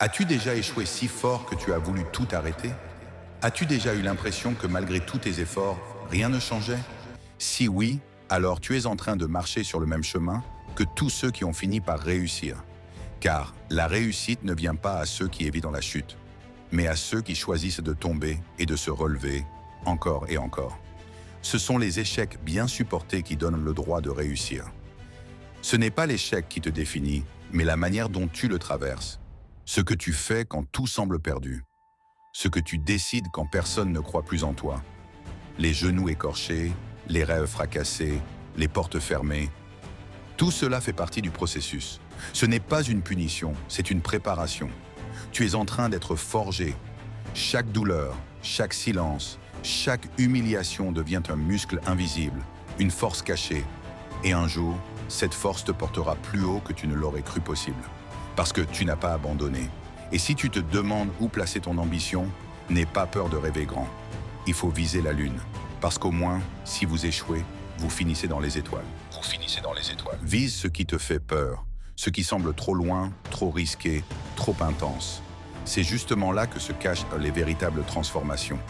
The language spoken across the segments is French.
As-tu déjà échoué si fort que tu as voulu tout arrêter? As-tu déjà eu l'impression que malgré tous tes efforts, rien ne changeait? Si oui, alors tu es en train de marcher sur le même chemin que tous ceux qui ont fini par réussir. Car la réussite ne vient pas à ceux qui évitent dans la chute, mais à ceux qui choisissent de tomber et de se relever encore et encore. Ce sont les échecs bien supportés qui donnent le droit de réussir. Ce n'est pas l'échec qui te définit, mais la manière dont tu le traverses. Ce que tu fais quand tout semble perdu. Ce que tu décides quand personne ne croit plus en toi. Les genoux écorchés, les rêves fracassés, les portes fermées. Tout cela fait partie du processus. Ce n'est pas une punition, c'est une préparation. Tu es en train d'être forgé. Chaque douleur, chaque silence, chaque humiliation devient un muscle invisible, une force cachée. Et un jour, cette force te portera plus haut que tu ne l'aurais cru possible. Parce que tu n'as pas abandonné. Et si tu te demandes où placer ton ambition, n'aie pas peur de rêver grand. Il faut viser la lune. Parce qu'au moins, si vous échouez, vous finissez dans les étoiles. Vous finissez dans les étoiles. Vise ce qui te fait peur, ce qui semble trop loin, trop risqué, trop intense. C'est justement là que se cachent les véritables transformations.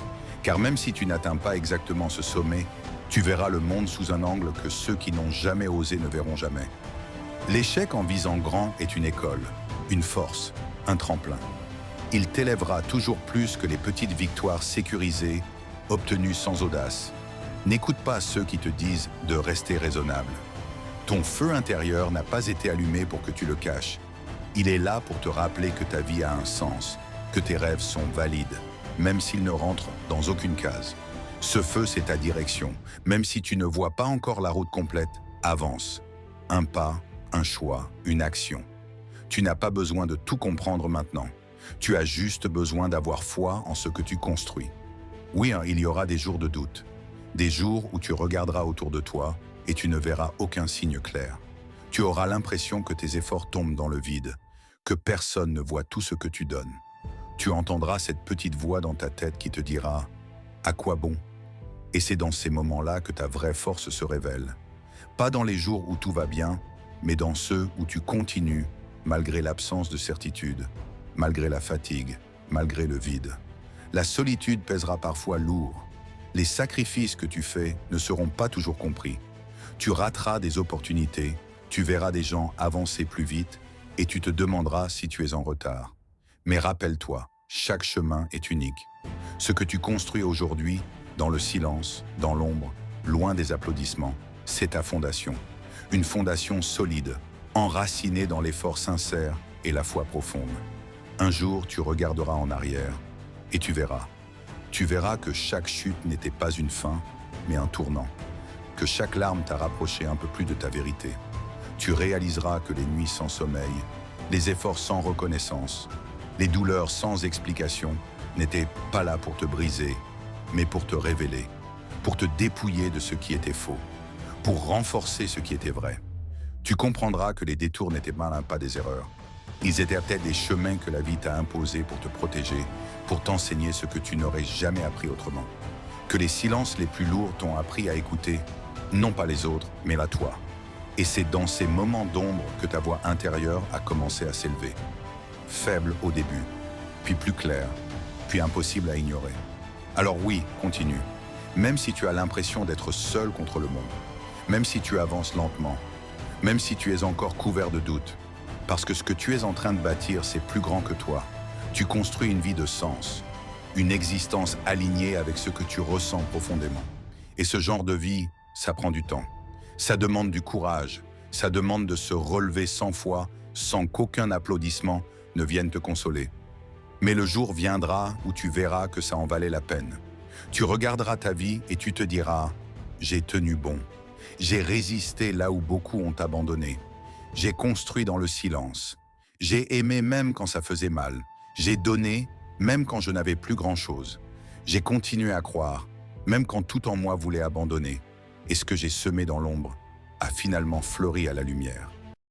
Car même si tu n'atteins pas exactement ce sommet, tu verras le monde sous un angle que ceux qui n'ont jamais osé ne verront jamais. L'échec en visant grand est une école, une force, un tremplin. Il t'élèvera toujours plus que les petites victoires sécurisées, obtenues sans audace. N'écoute pas ceux qui te disent de rester raisonnable. Ton feu intérieur n'a pas été allumé pour que tu le caches. Il est là pour te rappeler que ta vie a un sens, que tes rêves sont valides, même s'ils ne rentrent dans aucune case. Ce feu, c'est ta direction. Même si tu ne vois pas encore la route complète, avance. Un pas, un choix, une action. Tu n'as pas besoin de tout comprendre maintenant. Tu as juste besoin d'avoir foi en ce que tu construis. Oui, il y aura des jours de doute. Des jours où tu regarderas autour de toi et tu ne verras aucun signe clair. Tu auras l'impression que tes efforts tombent dans le vide, que personne ne voit tout ce que tu donnes. Tu entendras cette petite voix dans ta tête qui te dira « À quoi bon ?» Et c'est dans ces moments-là que ta vraie force se révèle. Pas dans les jours où tout va bien, mais dans ceux où tu continues, malgré l'absence de certitude, malgré la fatigue, malgré le vide. La solitude pèsera parfois lourd. Les sacrifices que tu fais ne seront pas toujours compris. Tu rateras des opportunités, tu verras des gens avancer plus vite et tu te demanderas si tu es en retard. Mais rappelle-toi, chaque chemin est unique. Ce que tu construis aujourd'hui, dans le silence, dans l'ombre, loin des applaudissements, c'est ta fondation. Une fondation solide, enracinée dans l'effort sincère et la foi profonde. Un jour, tu regarderas en arrière et tu verras. Tu verras que chaque chute n'était pas une fin, mais un tournant. Que chaque larme t'a rapproché un peu plus de ta vérité. Tu réaliseras que les nuits sans sommeil, les efforts sans reconnaissance, les douleurs sans explication n'étaient pas là pour te briser, mais pour te révéler, pour te dépouiller de ce qui était faux, pour renforcer ce qui était vrai. Tu comprendras que les détours n'étaient pas des erreurs. Ils étaient peut-être des chemins que la vie t'a imposés pour te protéger, pour t'enseigner ce que tu n'aurais jamais appris autrement. Que les silences les plus lourds t'ont appris à écouter, non pas les autres, mais la toi. Et c'est dans ces moments d'ombre que ta voix intérieure a commencé à s'élever. Faible au début, puis plus claire, puis impossible à ignorer. Alors oui, continue. Même si tu as l'impression d'être seul contre le monde, même si tu avances lentement, même si tu es encore couvert de doutes, parce que ce que tu es en train de bâtir, c'est plus grand que toi. Tu construis une vie de sens, une existence alignée avec ce que tu ressens profondément. Et ce genre de vie, ça prend du temps. Ça demande du courage, ça demande de se relever 100 fois sans qu'aucun applaudissement ne vienne te consoler. Mais le jour viendra où tu verras que ça en valait la peine. Tu regarderas ta vie et tu te diras « J'ai tenu bon ». J'ai résisté là où beaucoup ont abandonné. J'ai construit dans le silence. J'ai aimé même quand ça faisait mal. J'ai donné même quand je n'avais plus grand-chose. J'ai continué à croire, même quand tout en moi voulait abandonner. Et ce que j'ai semé dans l'ombre a finalement fleuri à la lumière.